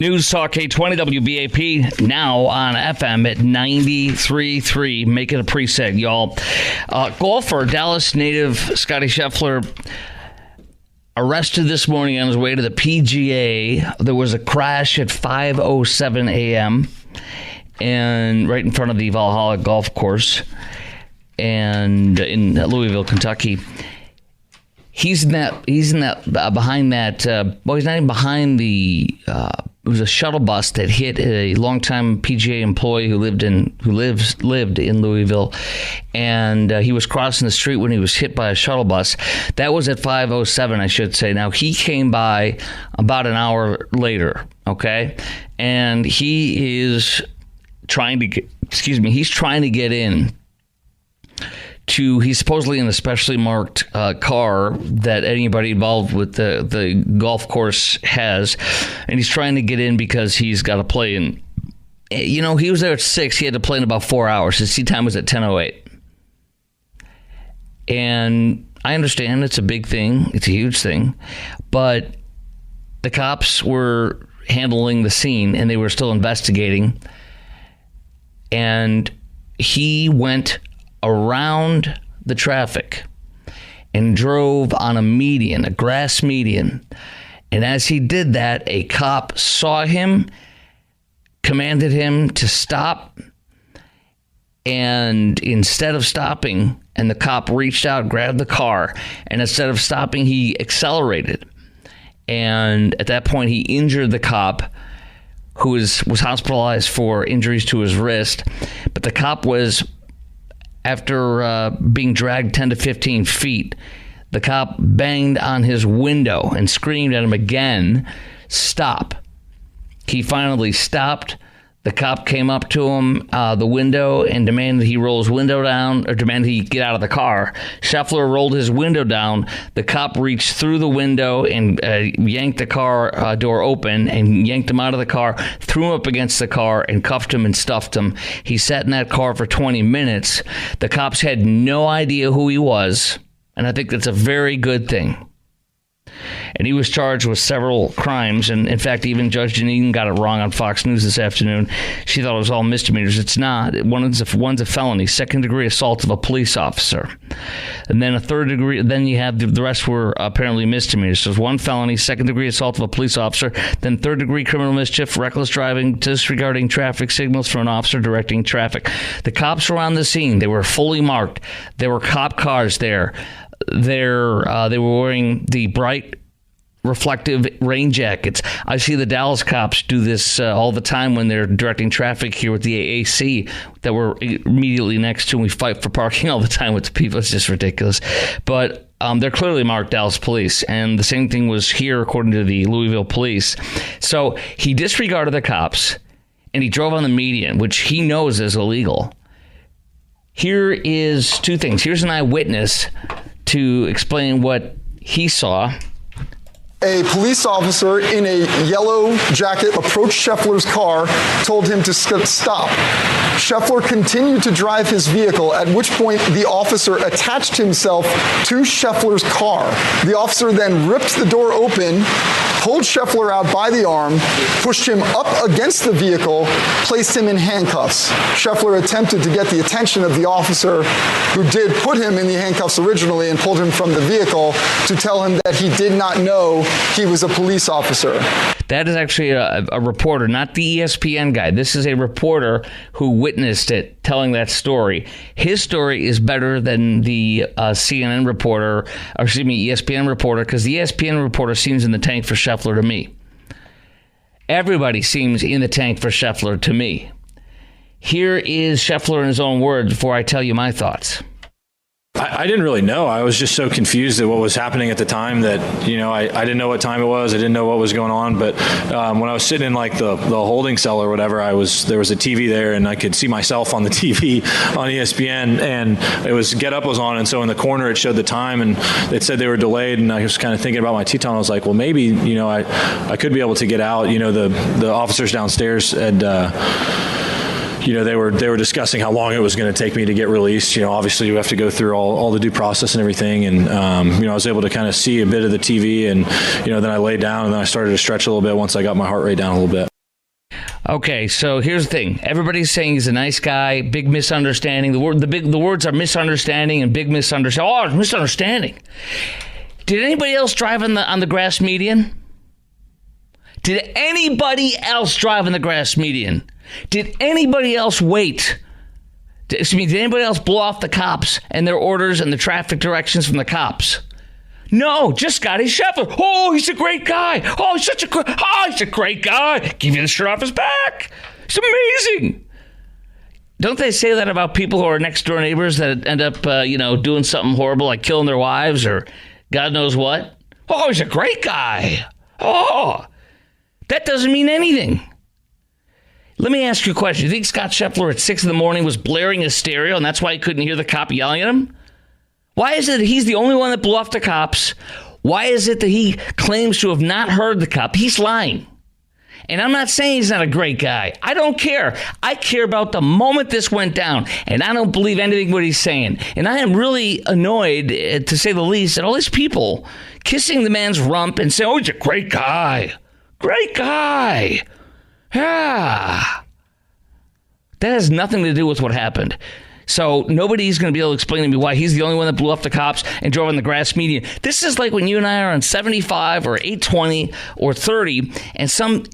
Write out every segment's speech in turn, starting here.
News Talk 820 WBAP, now on FM at 93.3. Make it a preset, y'all. Golfer, Dallas native Scottie Scheffler, arrested this morning on his way to the PGA. There was a crash at 5:07 a.m. and right in front of the Valhalla Golf Course and in Louisville, Kentucky. He's not even behind the. It was a shuttle bus that hit a longtime PGA employee who lived in Louisville, and he was crossing the street when he was hit by a shuttle bus. That was at 5:07, I should say. Now he came by about an hour later, okay, and he's trying to get in. He's supposedly in a specially marked car that anybody involved with the golf course has, and he's trying to get in because he's got to play in. He was there at 6. He had to play in about 4 hours. His seat time was at 10:08. And I understand it's a big thing. It's a huge thing. But the cops were handling the scene, and they were still investigating. And he went around the traffic and drove on a grass median. And as he did that, a cop saw him, commanded him to stop, and instead of stopping, and the cop reached out, grabbed the car, and instead of stopping, he accelerated. And at that point, he injured the cop, who was hospitalized for injuries to his wrist. But the cop was, after being dragged 10 to 15 feet, the cop banged on his window and screamed at him again, "Stop." He finally stopped. The cop came up to him, the window, and demanded he roll his window down, or demanded he get out of the car. Scheffler rolled his window down. The cop reached through the window and yanked the car door open and yanked him out of the car, threw him up against the car, and cuffed him and stuffed him. He sat in that car for 20 minutes. The cops had no idea who he was, and I think that's a very good thing. And he was charged with several crimes. And in fact, even Judge Janine got it wrong on Fox News this afternoon. She thought it was all misdemeanors. It's not. One's a felony, second-degree assault of a police officer. And then a third degree, then you have the rest were apparently misdemeanors. So there's one felony, second-degree assault of a police officer, then third-degree criminal mischief, reckless driving, disregarding traffic signals for an officer directing traffic. The cops were on the scene. They were fully marked. There were cop cars there. They were wearing the bright reflective rain jackets. I see the Dallas cops do this all the time when they're directing traffic here with the AAC that we're immediately next to, and we fight for parking all the time with the people. It's just ridiculous. But they're clearly marked Dallas police, and the same thing was here according to the Louisville police. So he disregarded the cops, and he drove on the median, which he knows is illegal. Here is two things. Here's an eyewitness to explain what he saw. A police officer in a yellow jacket approached Scheffler's car, told him to stop. Scheffler continued to drive his vehicle, at which point the officer attached himself to Scheffler's car. The officer then ripped the door open, pulled Scheffler out by the arm, pushed him up against the vehicle, placed him in handcuffs. Scheffler attempted to get the attention of the officer who did put him in the handcuffs originally and pulled him from the vehicle to tell him that he did not know he was a police officer. That is actually a reporter, not the ESPN guy. This is a reporter who witnessed it, telling that story. His story is better than the ESPN reporter, because the ESPN reporter seems in the tank for Scheffler to me. Everybody seems in the tank for Scheffler to me. Here is Scheffler in his own words before I tell you my thoughts. I didn't really know. I was just so confused at what was happening at the time that, I didn't know what time it was. I didn't know what was going on. But when I was sitting in like the holding cell or whatever, there was a TV there and I could see myself on the TV on ESPN, and it was Get Up was on. And so in the corner, it showed the time and it said they were delayed. And I was kind of thinking about my tee time. I was like, well, maybe, I could be able to get out. The officers downstairs had, they were discussing how long it was going to take me to get released. Obviously you have to go through all the due process and everything. And, I was able to kind of see a bit of the TV, and, then I laid down and then I started to stretch a little bit once I got my heart rate down a little bit. Okay, so here's the thing. Everybody's saying he's a nice guy, big misunderstanding. The words are misunderstanding and big misunderstanding. Oh, it's misunderstanding. Did anybody else drive on the grass median? Did anybody else drive on the grass median? Did anybody else wait? Did anybody else blow off the cops and their orders and the traffic directions from the cops? No, just Scottie Scheffler. Oh, he's a great guy. Oh, he's a great guy. Give you the shirt off his back. It's amazing. Don't they say that about people who are next door neighbors that end up, doing something horrible like killing their wives or God knows what? Oh, he's a great guy. Oh, that doesn't mean anything. Let me ask you a question. You think Scott Scheffler at 6 a.m. was blaring his stereo and that's why he couldn't hear the cop yelling at him? Why is it that he's the only one that blew off the cops? Why is it that he claims to have not heard the cop? He's lying. And I'm not saying he's not a great guy. I don't care. I care about the moment this went down, and I don't believe anything what he's saying. And I am really annoyed, to say the least, at all these people kissing the man's rump and saying, oh, he's a great guy. Great guy. Yeah. That has nothing to do with what happened. So nobody's going to be able to explain to me why he's the only one that blew off the cops and drove on the grass median. This is like when you and I are on 75 or 820 or 30 and some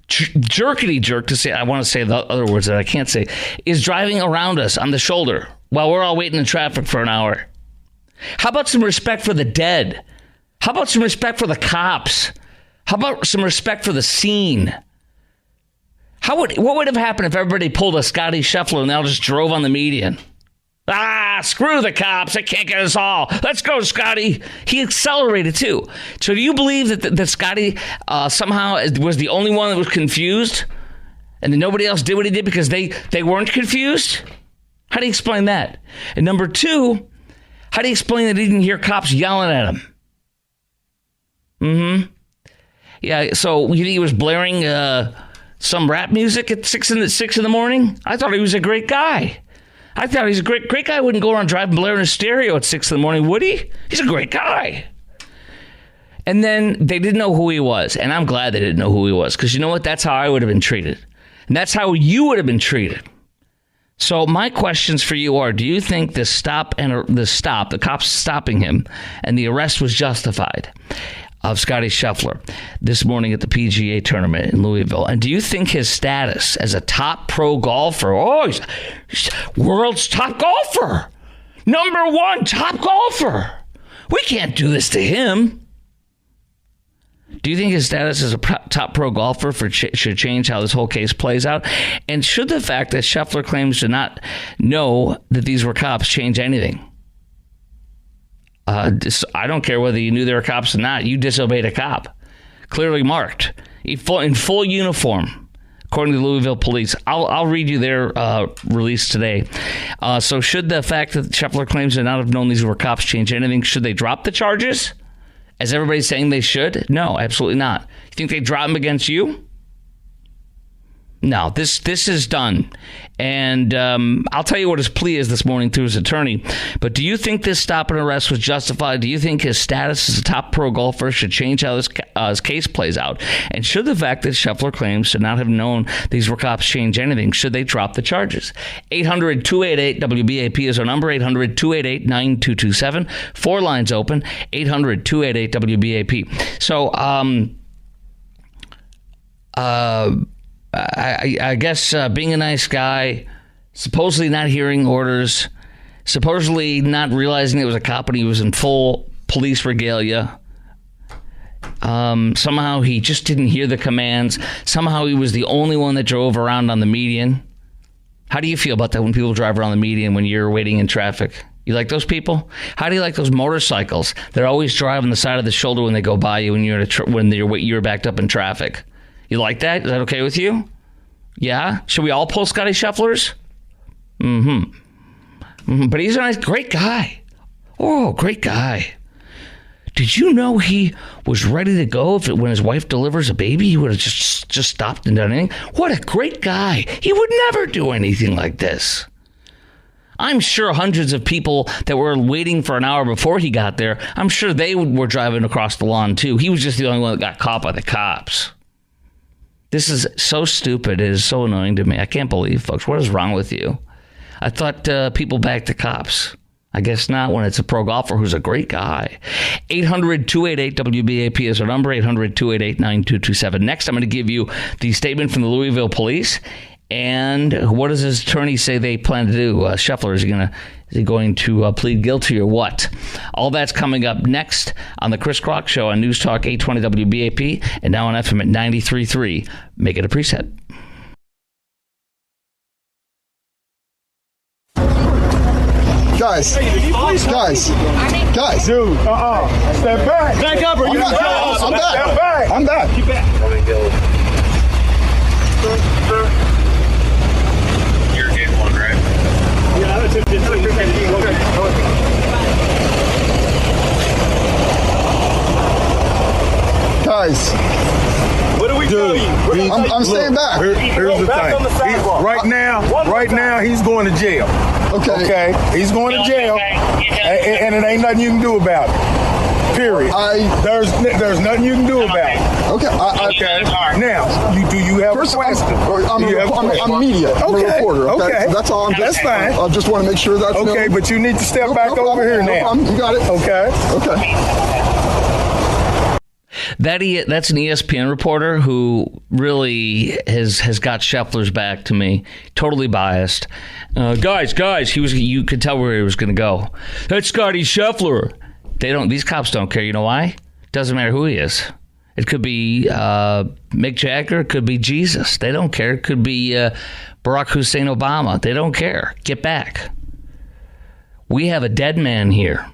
jerkety jerk, to say, I want to say the other words that I can't say, is driving around us on the shoulder while we're all waiting in traffic for an hour. How about some respect for the dead? How about some respect for the cops? How about some respect for the scene? What would have happened if everybody pulled a Scottie Scheffler and they all just drove on the median? Screw the cops. They can't get us all. Let's go, Scottie. He accelerated, too. So do you believe that Scottie somehow was the only one that was confused and that nobody else did what he did because they weren't confused? How do you explain that? And number two, how do you explain that he didn't hear cops yelling at him? Yeah, so you think he was blaring some rap music at 6 in the morning? I thought he was a great guy. I thought he's a great guy. Wouldn't go around driving blaring his stereo at 6 in the morning, would he? He's a great guy. And then they didn't know who he was. And I'm glad they didn't know who he was. Because you know what? That's how I would have been treated. And that's how you would have been treated. So my questions for you are, do you think the cops stopping him and the arrest was justified of Scottie Scheffler this morning at the PGA tournament in Louisville? And do you think his status as a top pro golfer, he's world's top golfer, number one top golfer, we can't do this to him. Do you think his status as a top pro golfer should change how this whole case plays out? And should the fact that Scheffler claims to not know that these were cops change anything? I don't care whether you knew there were cops or not. You disobeyed a cop, clearly marked, in full uniform, according to the Louisville police. I'll read you their release today. So should the fact that Scheffler claims to not have known these were cops change anything? Should they drop the charges, as everybody's saying they should? No, absolutely not. You think they drop them against you? No, this is done. And I'll tell you what his plea is this morning through his attorney. But do you think this stop and arrest was justified? Do you think his status as a top pro golfer should change how this case plays out? And should the fact that Scheffler claims to not have known these were cops change anything? Should they drop the charges? 800-288-WBAP is our number, 800-288-9227. 4 lines open, 800-288-WBAP. So, I guess being a nice guy, supposedly not hearing orders, supposedly not realizing it was a cop when he was in full police regalia. Somehow he just didn't hear the commands. Somehow he was the only one that drove around on the median. How do you feel about that when people drive around the median when you're waiting in traffic? You like those people? How do you like those motorcycles? They're always driving the side of the shoulder when they go by you when you're backed up in traffic. You like that? Is that okay with you? Yeah? Should we all pull Scottie Schefflers? But he's a great guy. Oh, great guy. Did you know he was ready to go when his wife delivers a baby? He would have just stopped and done anything. What a great guy. He would never do anything like this. I'm sure hundreds of people that were waiting for an hour before he got there, I'm sure they were driving across the lawn too. He was just the only one that got caught by the cops. This is so stupid. It is so annoying to me. I can't believe, folks. What is wrong with you? I thought people backed the cops. I guess not when it's a pro golfer who's a great guy. 800-288-WBAP is our number, 800-288-9227. Next, I'm going to give you the statement from the Louisville police. And what does his attorney say they plan to do? Scheffler, is he going to plead guilty or what? All that's coming up next on the Chris Crock Show on News Talk 820 WBAP and now on FM at 93.3. Make it a preset. Guys. Dude, Step back. Back up or you I'm back. Step back. I'm back. Keep back. You're getting one, right? Yeah, that's it. Guys. What do we do? I'm staying back. Here's the thing. Right now, he's going to jail. Okay. He's going to jail, and it ain't nothing you can do about it. Period. There's nothing you can do about it. Okay. Okay. Now, do you have a question? I'm media. I'm a reporter. Okay. So that's all. That's fine. I just want to make sure that's okay. known. But you need to step back over here now. You got it. Okay. That's an ESPN reporter who really has got Scheffler's back to me. Totally biased. Guys, you could tell where he was going to go. That's Scottie Scheffler. These cops don't care. You know why? Doesn't matter who he is. It could be Mick Jagger. It could be Jesus. They don't care. It could be Barack Hussein Obama. They don't care. Get back. We have a dead man here,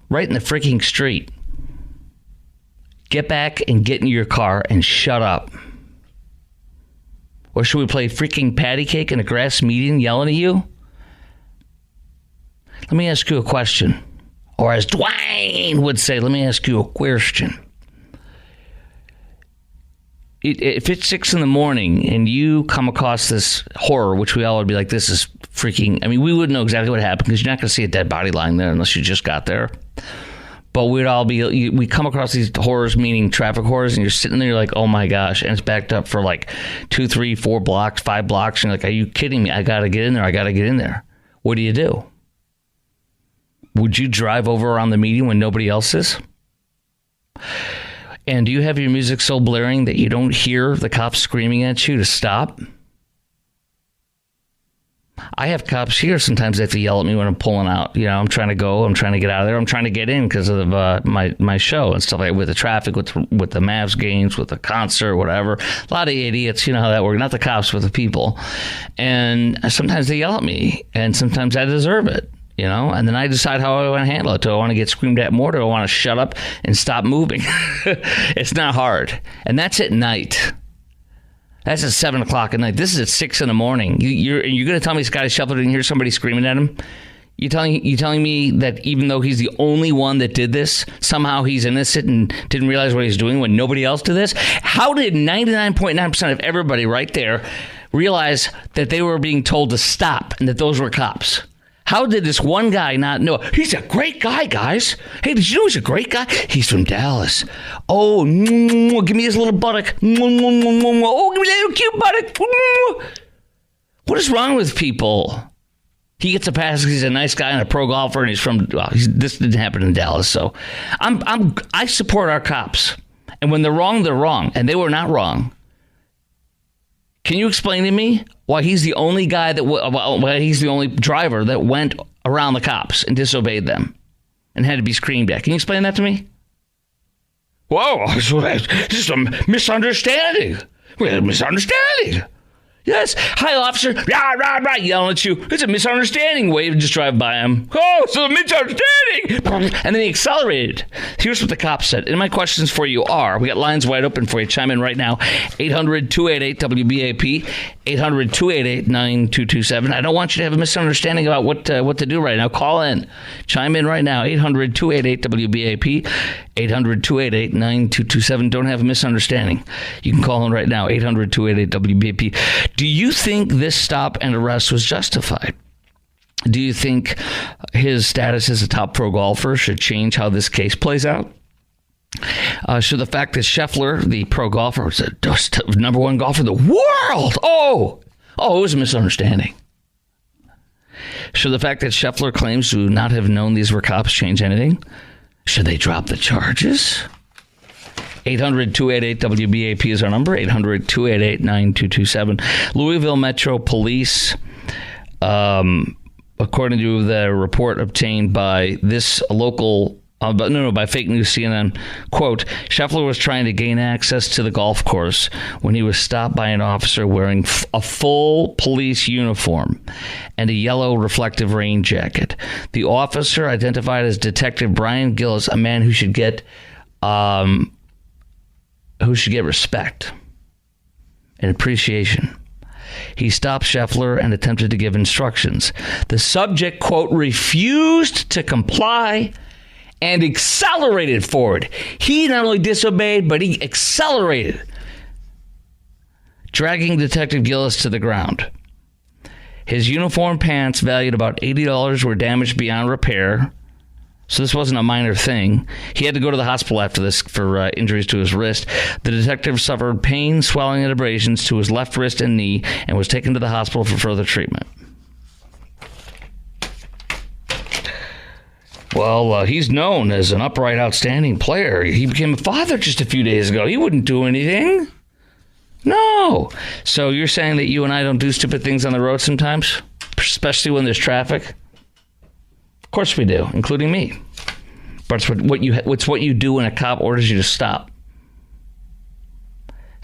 right in the freaking street. Get back and get in your car and shut up. Or should we play freaking patty cake in a grass median yelling at you? Let me ask you a question. Or as Dwayne would say, let me ask you a question. If it's 6 a.m. and you come across this horror, which we all would be like, this is freaking... I mean, we wouldn't know exactly what happened because you're not going to see a dead body lying there unless you just got there. But we come across these horrors, meaning traffic horrors, and you're sitting there, you're like, oh my gosh, and it's backed up for like 2, 3, 4 blocks, 5 blocks, and you're like, are you kidding me? I got to get in there. What do? Would you drive over around the median when nobody else is? And do you have your music so blaring that you don't hear the cops screaming at you to stop? I have cops here. Sometimes they have to yell at me when I'm pulling out. You know, I'm trying to go. I'm trying to get out of there. I'm trying to get in because of my show and stuff like that, with the traffic, with the Mavs games, with the concert, whatever. A lot of idiots. You know how that works. Not the cops, but the people. And sometimes they yell at me, and sometimes I deserve it. You know, and then I decide how I want to handle it. Do I want to get screamed at more? Do I want to shut up and stop moving? It's not hard. And that's at night. That's at 7 o'clock at night. This is at 6 a.m. You're going to tell me Scottie Scheffler didn't hear somebody screaming at him? You telling me that even though he's the only one that did this, somehow he's innocent and didn't realize what he's doing when nobody else did this? How did 99.9% of everybody right there realize that they were being told to stop and that those were cops? How did this one guy not know? He's a great guy, guys. Hey, did you know he's a great guy? He's from Dallas. Oh, give me his little buttock. Oh, give me that little cute buttock. What is wrong with people? He gets a pass because he's a nice guy and a pro golfer, and he's from. Well, this didn't happen in Dallas, so I support our cops. And when they're wrong, and they were not wrong. Can you explain to me why he's the only guy why he's the only driver that went around the cops and disobeyed them and had to be screamed at? Can you explain that to me? Whoa, this is a misunderstanding. We had a misunderstanding. Yes. Hi, officer. Rah, yelling at you. It's a misunderstanding. Wave and just drive by him. Oh, it's a misunderstanding. And then he accelerated. Here's what the cop said. And my questions for you are, we got lines wide open for you. Chime in right now. 800-288-WBAP. 800-288-9227. I don't want you to have a misunderstanding about what to do right now. Call in. Chime in right now. 800-288-WBAP. 800-288-9227. Don't have a misunderstanding. You can call in right now, 800-288-WBAP. Do you think this stop and arrest was justified? Do you think his status as a top pro golfer should change how this case plays out? Should the fact that Scheffler, the pro golfer, was the number one golfer in the world, it was a misunderstanding. Should the fact that Scheffler claims to not have known these were cops change anything? Should they drop the charges? 800-288-WBAP is our number, 800-288-9227. Louisville Metro Police, according to the report obtained by this local by fake news CNN, quote, Scheffler was trying to gain access to the golf course when he was stopped by an officer wearing a full police uniform and a yellow reflective rain jacket. The officer, identified as Detective Brian Gillis, a man who should get respect and appreciation. He stopped Scheffler and attempted to give instructions. The subject, quote, refused to comply and accelerated forward. He not only disobeyed, but he accelerated, dragging Detective Gillis to the ground. His uniform pants, valued about $80, were damaged beyond repair. So this wasn't a minor thing. He had to go to the hospital after this for injuries to his wrist. The detective suffered pain, swelling, and abrasions to his left wrist and knee and was taken to the hospital for further treatment. Well, he's known as an upright, outstanding player. He became a father just a few days ago. He wouldn't do anything. No. So you're saying that you and I don't do stupid things on the road sometimes, especially when there's traffic? Of course we do, including me. But it's what you do when a cop orders you to stop.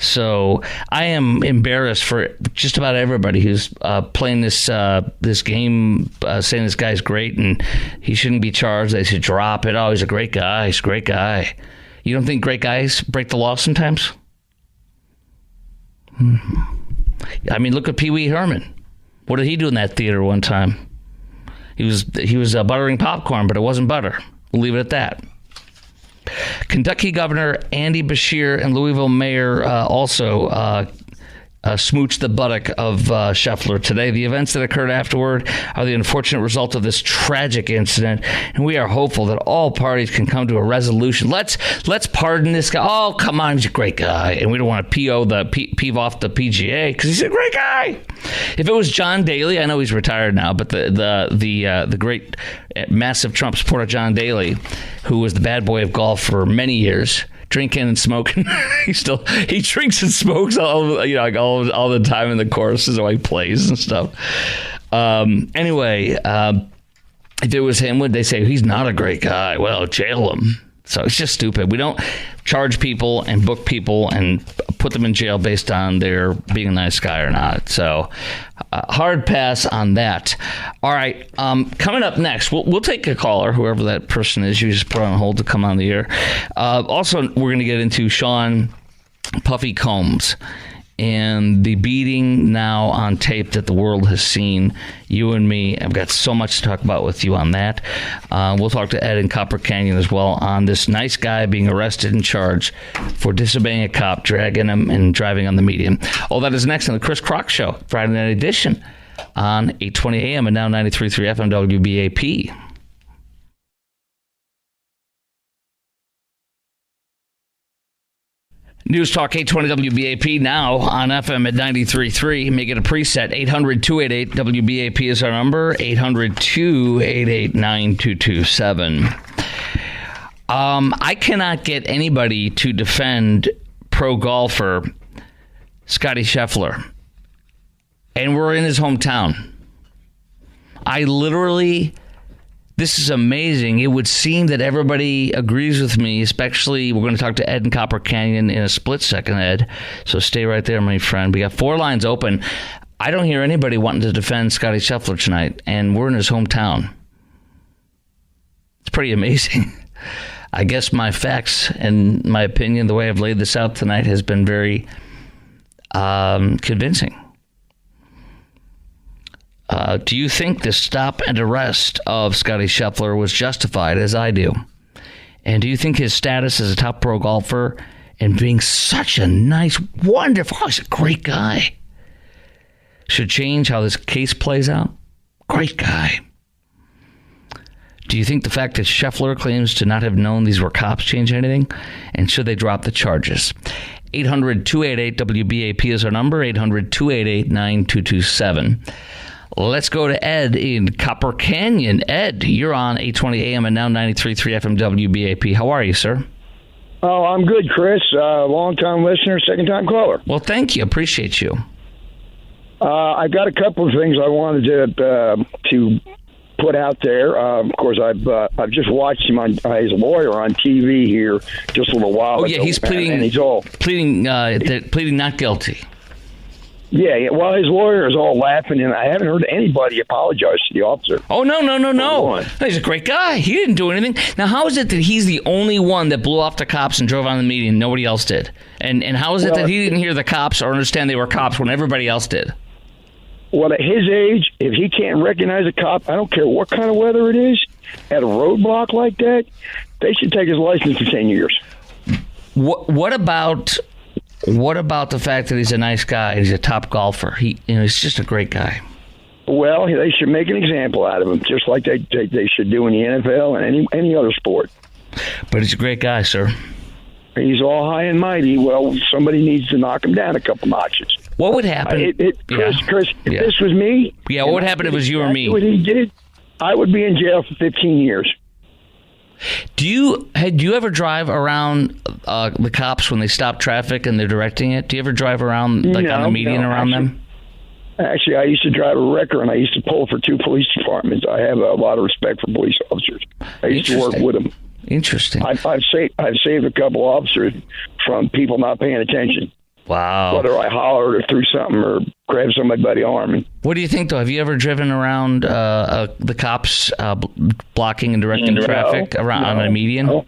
So I am embarrassed for just about everybody who's playing this game, saying this guy's great and he shouldn't be charged. They should drop it. Oh, he's a great guy. He's a great guy. You don't think great guys break the law sometimes? I mean, look at Pee Wee Herman. What did he do in that theater one time? He was buttering popcorn, but it wasn't butter. We'll leave it at that. Kentucky Governor Andy Beshear and Louisville Mayor also smooched the buttock of Scheffler today. The events that occurred afterward are the unfortunate result of this tragic incident, and we are hopeful that all parties can come to a resolution. Let's pardon this guy. Oh, come on, he's a great guy, and we don't want to peeve off the PGA because he's a great guy. If it was John Daly, I know he's retired now, but the great massive Trump supporter John Daly, who was the bad boy of golf for many years, drinking and smoking. he drinks and smokes all the time in the courses while he plays and stuff. Anyway, if it was him, would they say he's not a great guy? Well, jail him. So it's just stupid. We don't charge people and book people and put them in jail based on their being a nice guy or not. So hard pass on that. All right. Coming up next, we'll take a caller, whoever that person is. You just put on hold to come on the air. Also, we're going to get into Sean Puffy Combs and the beating now on tape that the world has seen. You and me, I've got so much to talk about with you on that. We'll talk to Ed in Copper Canyon as well on this nice guy being arrested and charged for disobeying a cop, dragging him, and driving on the median. All that is next on the Chris Crock Show, Friday night edition on 8:20 a.m. and now 93.3 FM WBAP. News Talk 820 WBAP now on FM at 93.3. Make it a preset. 800-288 WBAP is our number. 800-288-9227. I cannot get anybody to defend pro golfer Scottie Scheffler. And we're in his hometown. This is amazing. It would seem that everybody agrees with me, especially we're going to talk to Ed in Copper Canyon in a split second, Ed. So stay right there, my friend. We got 4 lines open. I don't hear anybody wanting to defend Scottie Scheffler tonight, and we're in his hometown. It's pretty amazing. I guess my facts and my opinion, the way I've laid this out tonight, has been very convincing. Do you think the stop and arrest of Scottie Scheffler was justified, as I do? And do you think his status as a top pro golfer and being such a nice, wonderful, he's a great guy, should change how this case plays out? Great guy. Do you think the fact that Scheffler claims to not have known these were cops change anything? And should they drop the charges? 800-288-WBAP is our number, 800-288-9227. Let's go to Ed in Copper Canyon. Ed, you're on 820 AM and now 93.3 FM WBAP. How are you, sir? Oh, I'm good, Chris. Long-time listener, second-time caller. Well, thank you. Appreciate you. I got a couple of things I wanted to put out there. Of course, I've just watched him on his lawyer on TV here just a little while ago. Oh, yeah, he's pleading. And he's all pleading not guilty. Yeah. Well, his lawyer is all laughing, and I haven't heard anybody apologize to the officer. Oh, no. He's a great guy. He didn't do anything. Now, how is it that he's the only one that blew off the cops and drove on the median and nobody else did? And how is it that he didn't hear the cops or understand they were cops when everybody else did? Well, at his age, if he can't recognize a cop, I don't care what kind of weather it is, at a roadblock like that, they should take his license for 10 years. What about the fact that he's a nice guy? He's a top golfer. He's just a great guy. Well, they should make an example out of him, just like they should do in the NFL and any other sport. But he's a great guy, sir. He's all high and mighty. Well, somebody needs to knock him down a couple notches. What would happen? Chris, if this was me... Yeah, what would happen if it was you or me? What he did, I would be in jail for 15 years. Do you ever drive around the cops when they stop traffic and they're directing it? Do you ever drive around on the median around them? Actually, I used to drive a wrecker, and I used to pull for 2 police departments. I have a lot of respect for police officers. I used to work with them. Interesting. I've saved a couple officers from people not paying attention. Wow. Whether I hollered or threw something or grabbed somebody by the arm. What do you think, though? Have you ever driven around the cops blocking and directing traffic on a median?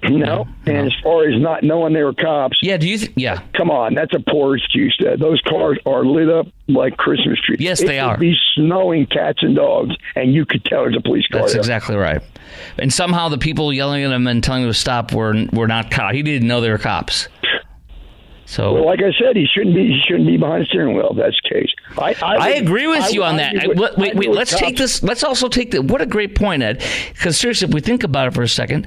No. And as far as not knowing they were cops, come on, that's a poor excuse. Those cars are lit up like Christmas trees. Yes, they are. It would be snowing cats and dogs, and you could tell there's a police car. That's exactly right. And somehow the people yelling at him and telling him to stop were not cops. He didn't know they were cops. So, well, like I said, he shouldn't be behind the steering wheel if that's the case. I agree with you on that. Wait. Let's take this. Let's also take that. What a great point, Ed. Because seriously, if we think about it for a second,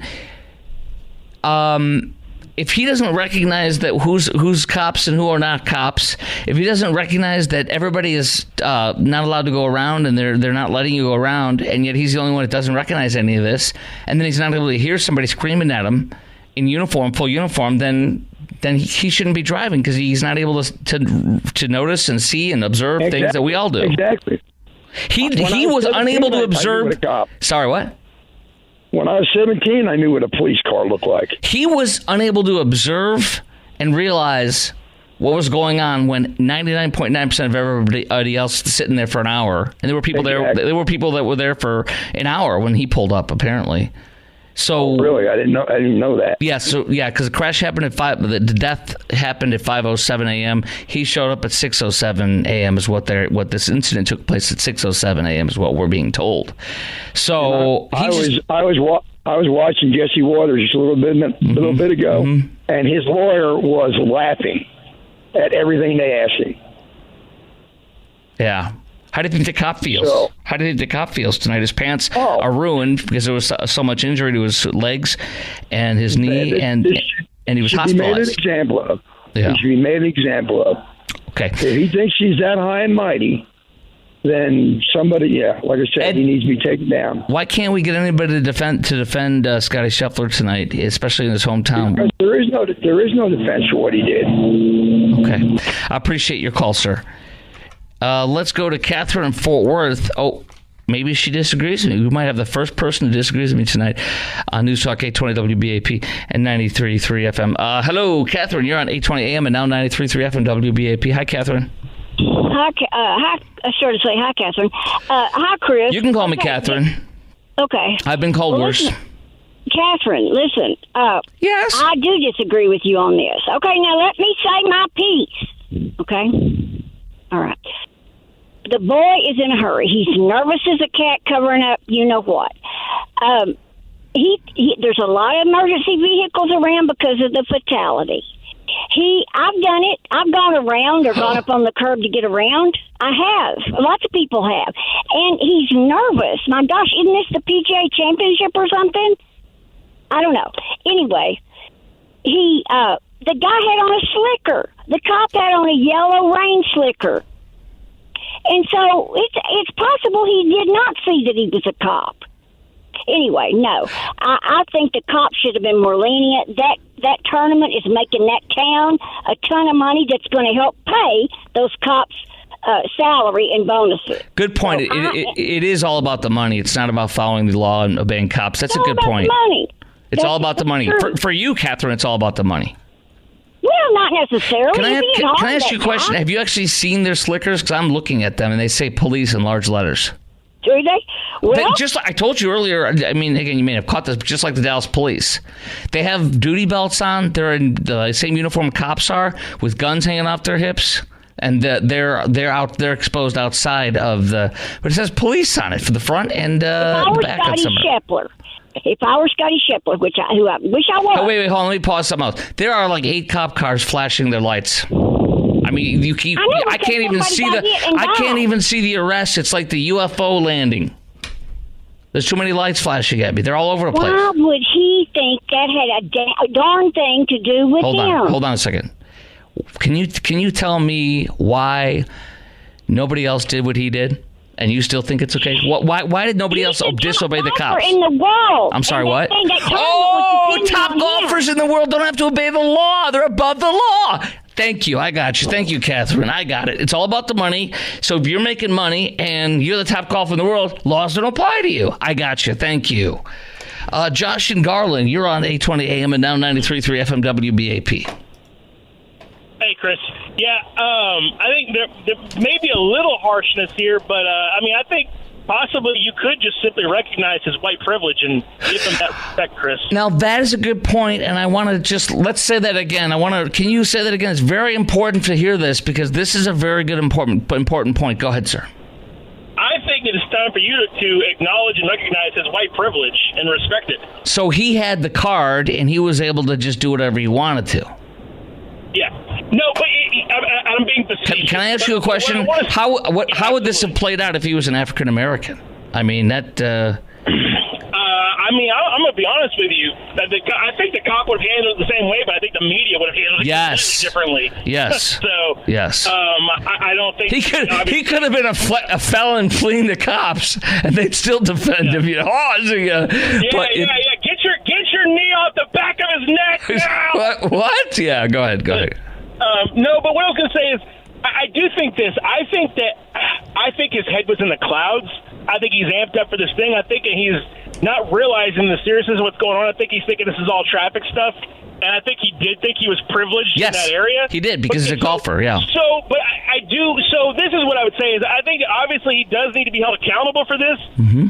if he doesn't recognize that who's cops and who are not cops, if he doesn't recognize that everybody is not allowed to go around and they're not letting you go around, and yet he's the only one that doesn't recognize any of this, and then he's not able to hear somebody screaming at him in uniform, full uniform, then he shouldn't be driving because he's not able to notice and see and observe things that we all do. Exactly. He was unable to observe. Sorry, what? When I was 17, I knew what a police car looked like. He was unable to observe and realize what was going on when 99.9% of everybody else sitting there for an hour, and there were people there. There were people that were there for an hour when he pulled up, apparently. So really, I didn't know that. Yeah, because the crash happened at 5. The death happened at 5:07 a.m. He showed up at 6:07 a.m. is what this incident took place at 6:07 a.m. is what we're being told. So I was watching Jesse Waters just a little bit ago, and his lawyer was laughing at everything they asked him. Yeah. How do you think the cop feels? How do you think the cop feels tonight? His pants are ruined because there was so much injury to his legs and his knee, and he was hospitalized. He made an example of. Yeah. He should be made an example of. Okay. If he thinks he's that high and mighty, then somebody, like I said, he needs to be taken down. Why can't we get anybody to defend Scottie Scheffler tonight, especially in his hometown? Because there is no defense for what he did. Okay. I appreciate your call, sir. Let's go to Catherine in Fort Worth. Oh, maybe she disagrees with me. We might have the first person who disagrees with me tonight on News Talk 820 WBAP and 93.3 FM. Hello, Catherine. You're on 820 AM and now 93.3 FM WBAP. Hi, Catherine. Hi. I started to say hi, Catherine. Hi, Chris. You can call me Catherine. Okay. I've been called worse. Listen, Catherine, listen. Yes. I do disagree with you on this. Okay, now let me say my piece. Okay? All right. The boy is in a hurry. He's nervous as a cat covering up you know what. there's a lot of emergency vehicles around because of the fatality. I've done it. I've gone around or gone up on the curb to get around. I have. Lots of people have. And he's nervous. My gosh, isn't this the PGA Championship or something? I don't know. Anyway, the guy had on a slicker. The cop had on a yellow rain slicker. And so it's possible he did not see that he was a cop. Anyway, no. I think the cops should have been more lenient. That tournament is making that town a ton of money that's going to help pay those cops' salary and bonuses. Good point. So it is all about the money. It's not about following the law and obeying cops. That's a good point. Money. It's all about the money. For you, Catherine, it's all about the money. Well, not necessarily. Can I ask you a question? Have you actually seen their slickers? Because I'm looking at them, and they say police in large letters. Do they? Well, I told you earlier, I mean, again, you may have caught this, but just like the Dallas police. They have duty belts on. They're in the same uniform cops are, with guns hanging off their hips. And they're exposed outside of the, but it says police on it for the front and the back of some. If I were Scottie Scheffler, who I wish I was. Oh, wait, hold on. Let me pause something else. There are like 8 cop cars flashing their lights. I mean, I can't even see the arrest. It's like the UFO landing. There's too many lights flashing at me. They're all over the place. Why would he think that had a darn thing to do with him? Hold on a second. Can you tell me why nobody else did what he did? And you still think it's okay? Why did nobody else disobey the cops? In the world. I'm sorry, what? Top golfers in the world don't have to obey the law. They're above the law. Thank you. I got you. Thank you, Catherine. I got it. It's all about the money. So if you're making money and you're the top golfer in the world, laws don't apply to you. I got you. Thank you. Josh and Garland, you're on 820 AM and now 93.3 FM WBAP. Hey, Chris. Yeah, I think there may be a little harshness here, but, I think possibly you could just simply recognize his white privilege and give him that respect, Chris. Now, that is a good point, and I want to let's say that again. Can you say that again? It's very important to hear this because this is a very good, important point. Go ahead, sir. I think it is time for you to acknowledge and recognize his white privilege and respect it. So he had the card, and he was able to just do whatever he wanted to. Yeah. No, but I'm being facetious. Can I ask you a question? How would this have played out if he was an African American? I mean, that. I'm going to be honest with you. I think the cop would have handled it the same way, but I think the media would have handled it differently. Yes. So. Yes. I don't think he could have been a felon fleeing the cops, and they'd still defend him. You know. Yeah. Get your knee off the back of his neck now. What? Yeah. Go ahead. No, but what I was going to say is, I do think this. I think his head was in the clouds. I think he's amped up for this thing. I think he's not realizing the seriousness of what's going on. I think he's thinking this is all traffic stuff. And I think he did think he was privileged in that area. He did, because he's a golfer, yeah. But I do. So this is what I would say is I think obviously he does need to be held accountable for this. Mm-hmm.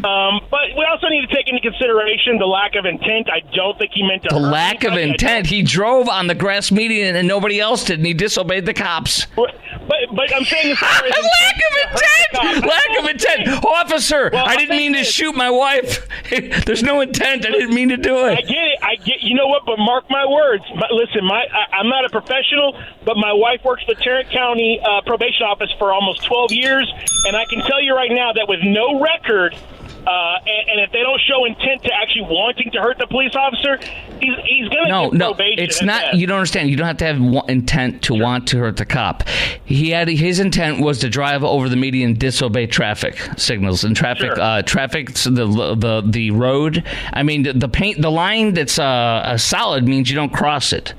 But we also need to take into consideration the lack of intent. I don't think he meant to hurt The lack of intent. He drove on the grass median and nobody else did, and he disobeyed the cops. But I'm saying this. Lack of intent. Officer, I didn't mean to shoot my wife. There's no intent. I didn't mean to do it. I get. You know what? But mark my words. Listen, I'm not a professional, but my wife works for the Tarrant County probation office for almost 12 years, and I can tell you right now that with no record, and if they don't show intent to actually wanting to hurt the police officer, he's going to get probation. No, it's not. You don't understand. You don't have to have intent to want to hurt the cop. His intent was to drive over the median and disobey traffic signals and traffic. The road. I mean, the line that's solid means you don't cross it.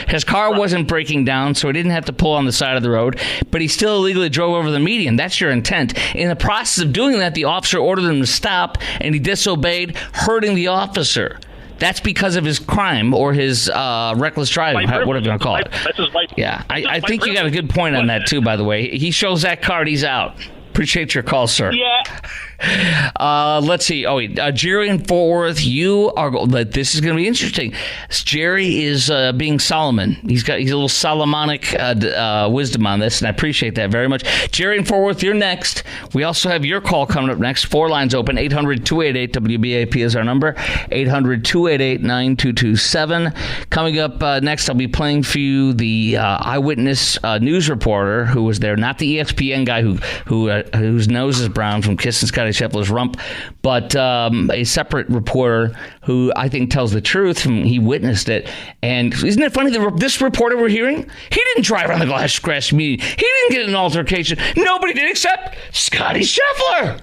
His car wasn't breaking down, so he didn't have to pull on the side of the road, but he still illegally drove over the median. That's your intent. In the process of doing that, the officer ordered him to stop, and he disobeyed, hurting the officer. That's because of his crime or his reckless driving, whatever you want to call it. That's his white. Yeah, I think you got a good point on that, too, by the way. He shows that card, he's out. Appreciate your call, sir. Yeah. Let's see. Oh, wait. Jerry in Fort Worth, you are. This is going to be interesting. Jerry is being Solomon. He's a little Solomonic wisdom on this, and I appreciate that very much. Jerry in Fort Worth, you're next. We also have your call coming up next. 4 lines open. 800-288-WBAP is our number. 800-288-9227. Coming up next, I'll be playing for you the eyewitness news reporter who was there, not the ESPN guy whose nose is brown from kissing Scottie Scheffler's rump, but a separate reporter who I think tells the truth. He witnessed it. And isn't it funny that this reporter we're hearing, he didn't drive around the grass meeting. He didn't get in an altercation. Nobody did except Scottie Scheffler.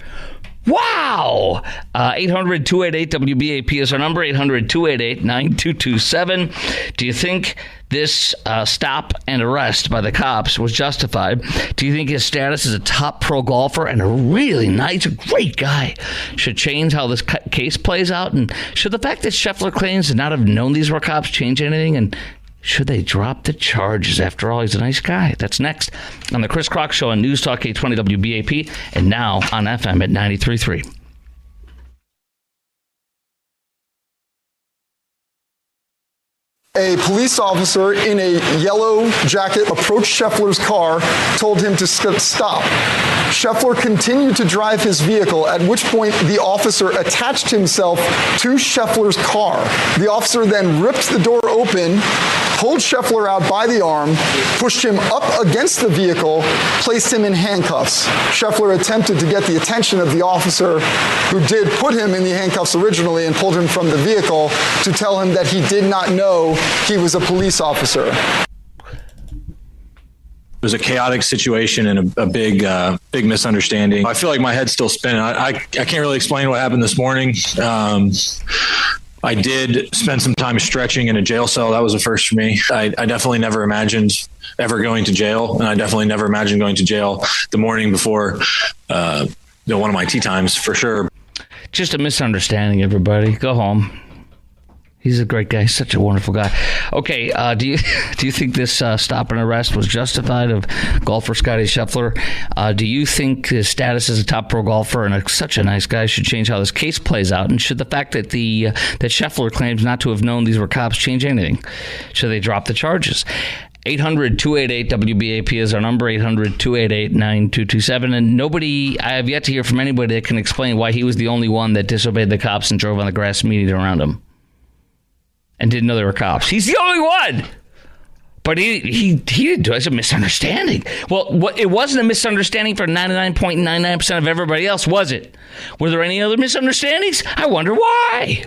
Wow. 800-288-WBAP is our number. 800-288-9227. Do you think this stop and arrest by the cops was justified? Do you think his status as a top pro golfer and a really nice, great guy should change how this case plays out? And should the fact that Scheffler claims to not have known these were cops change anything? And should they drop the charges? After all, he's a nice guy. That's next on the Chris Crock Show on News Talk 820 WBAP and now on FM at 93.3. A police officer in a yellow jacket approached Scheffler's car, told him to stop. Scheffler continued to drive his vehicle, at which point the officer attached himself to Scheffler's car. The officer then ripped the door open, pulled Scheffler out by the arm, pushed him up against the vehicle, placed him in handcuffs. Scheffler attempted to get the attention of the officer who did put him in the handcuffs originally and pulled him from the vehicle to tell him that he did not know he was a police officer. It was a chaotic situation and a big misunderstanding. I feel like my head's still spinning. I can't really explain what happened this morning. I did spend some time stretching in a jail cell. That was a first for me. I definitely never imagined ever going to jail, and I definitely never imagined going to jail the morning before one of my tee times, for sure. Just a misunderstanding, everybody. Go home. He's a great guy. Such a wonderful guy. Okay, do you think this stop and arrest was justified of golfer Scottie Scheffler? Do you think his status as a top pro golfer and such a nice guy should change how this case plays out? And should the fact that that Scheffler claims not to have known these were cops change anything? Should they drop the charges? 800-288-WBAP is our number, 800-288-9227. And I have yet to hear from anybody that can explain why he was the only one that disobeyed the cops and drove on the grass meeting around him and didn't know there were cops. He's the only one. But he didn't do it. It's a misunderstanding. Well, it wasn't a misunderstanding for 99.99% of everybody else, was it? Were there any other misunderstandings? I wonder why.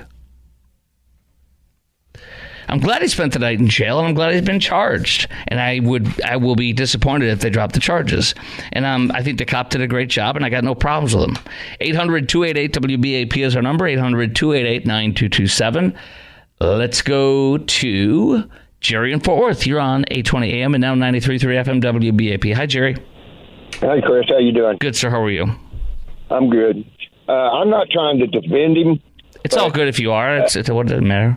I'm glad he spent the night in jail, and I'm glad he's been charged. And I will be disappointed if they drop the charges. And I think the cop did a great job, and I got no problems with him. 800-288-WBAP is our number, 800-288-9227. Let's go to Jerry in Fort Worth. You're on 820 AM and now 93.3 FM WBAP. Hi, Jerry. Hi, Chris. How you doing? Good, sir. How are you? I'm good. I'm not trying to defend him. It's all good if you are. What does it matter?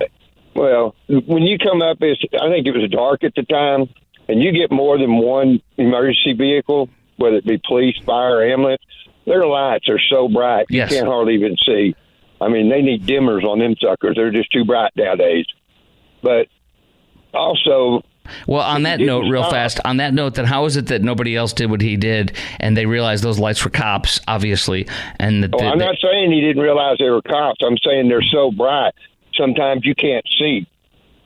Well, when you come up, I think it was dark at the time, and you get more than one emergency vehicle, whether it be police, fire, or ambulance, their lights are so bright you can't hardly even see. I mean, they need dimmers on them suckers. They're just too bright nowadays. But also... Well, on that note, real fast, on that note, then how is it that nobody else did what he did and they realized those lights were cops, obviously? And I'm not saying he didn't realize they were cops. I'm saying they're so bright, sometimes you can't see.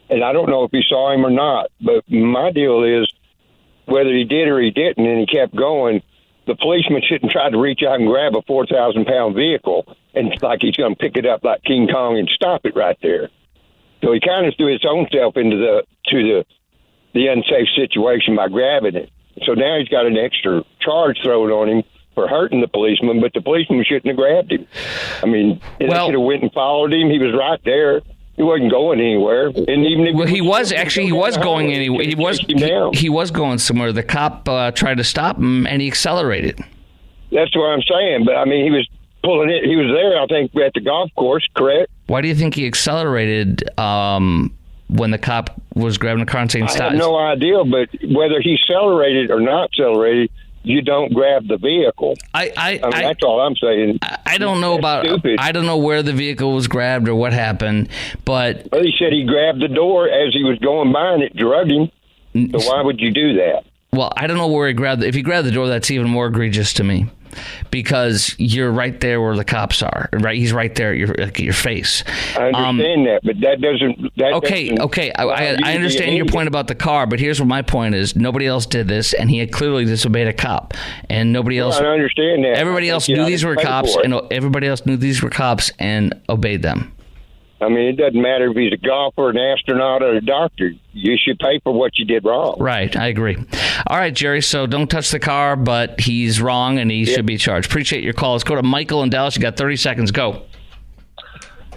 And I don't know if he saw him or not. But my deal is, whether he did or he didn't, and he kept going, the policeman shouldn't try to reach out and grab a 4,000-pound vehicle and like he's going to pick it up like King Kong and stop it right there. So he kind of threw his own self into the unsafe situation by grabbing it. So now he's got an extra charge thrown on him for hurting the policeman, but the policeman shouldn't have grabbed him. I mean, they should have went and followed him. He was right there. He wasn't going anywhere. And even if he was going anywhere. He was going somewhere. The cop tried to stop him, and he accelerated. That's what I'm saying. But I mean, he was pulling it. He was there, I think, at the golf course. Correct. Why do you think he accelerated when the cop was grabbing the car and saying stop? I have no idea. But whether he accelerated or not accelerated, you don't grab the vehicle. I mean, that's all I'm saying. I don't know stupid. I don't know where the vehicle was grabbed or what happened, but well, he said he grabbed the door as he was going by and it drugged him. So why would you do that? Well, I don't know where he grabbed. If he grabbed the door, that's even more egregious to me, because you're right there where the cops are. Right, he's right there at your face. I understand that, but that doesn't. Okay. I understand your point about the car, but here's what my point is: nobody else did this, and he had clearly disobeyed a cop, and nobody else. I understand that. Everybody else knew these were cops, and everybody else knew these were cops and obeyed them. I mean, it doesn't matter if he's a golfer, an astronaut, or a doctor. You should pay for what you did wrong. Right, I agree. All right, Jerry, so don't touch the car, but he's wrong and he should be charged. Appreciate your call. Let's go to Michael in Dallas. You got 30 seconds. Go.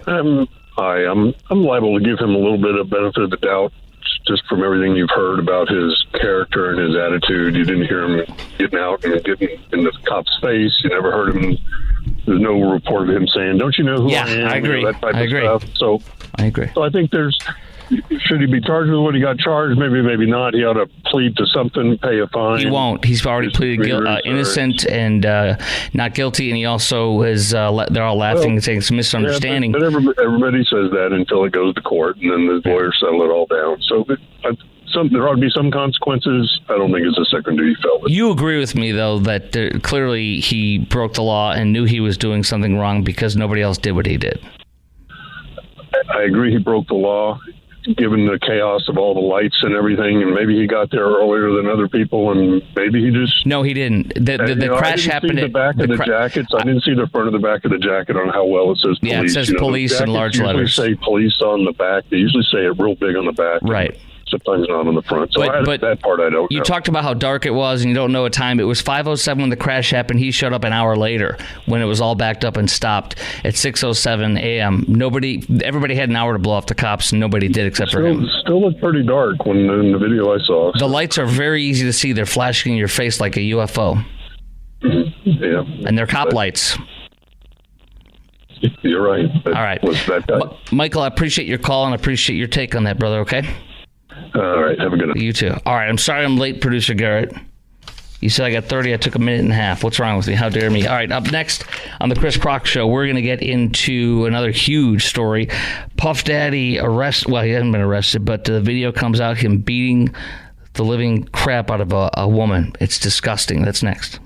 Hi, I'm liable to give him a little bit of benefit of the doubt just from everything you've heard about his character and his attitude. You didn't hear him getting out and getting in the cop's face. You never heard him. There's no report of him saying, "Don't you know who I am?" I agree. That type of stuff. So I agree. So I think should he be charged with what he got charged? Maybe not. He ought to plead to something, pay a fine. He won't. He's already pleaded innocent and not guilty, and he also is. They're all laughing and saying it's a misunderstanding. Yeah, but everybody says that until it goes to court, and then the lawyers settle it all down. So there ought to be some consequences. I don't think it's a second-degree felony. You agree with me, though, that clearly he broke the law and knew he was doing something wrong because nobody else did what he did. I agree he broke the law, given the chaos of all the lights and everything, and maybe he got there earlier than other people, and maybe he just... No, he didn't. The crash happened at the back of the jackets. I didn't see the front of the back of the jacket on how well it says police. Yeah, it says police in large letters. They usually say police on the back. They usually say it real big on the back. Right. Sometimes not on the front. So but that part I don't know. You talked about how dark it was and you don't know a time. It was 5:07 when the crash happened. He showed up an hour later when it was all backed up and stopped at 6:07 a.m. Everybody had an hour to blow off the cops, and nobody did except for him. Still looked pretty dark in the video I saw. The lights are very easy to see. They're flashing in your face like a UFO. Yeah. And they're cop lights. You're right. All right. Michael, I appreciate your call and I appreciate your take on that, brother, okay? All right. Have a good night. You too. All right. I'm sorry I'm late, Producer Garrett. You said I got 30. I took a minute and a half. What's wrong with me? How dare me? All right. Up next on the Chris Crock Show, we're going to get into another huge story. Puff Daddy arrested. Well, he hasn't been arrested, but the video comes out him beating the living crap out of a woman. It's disgusting. That's next.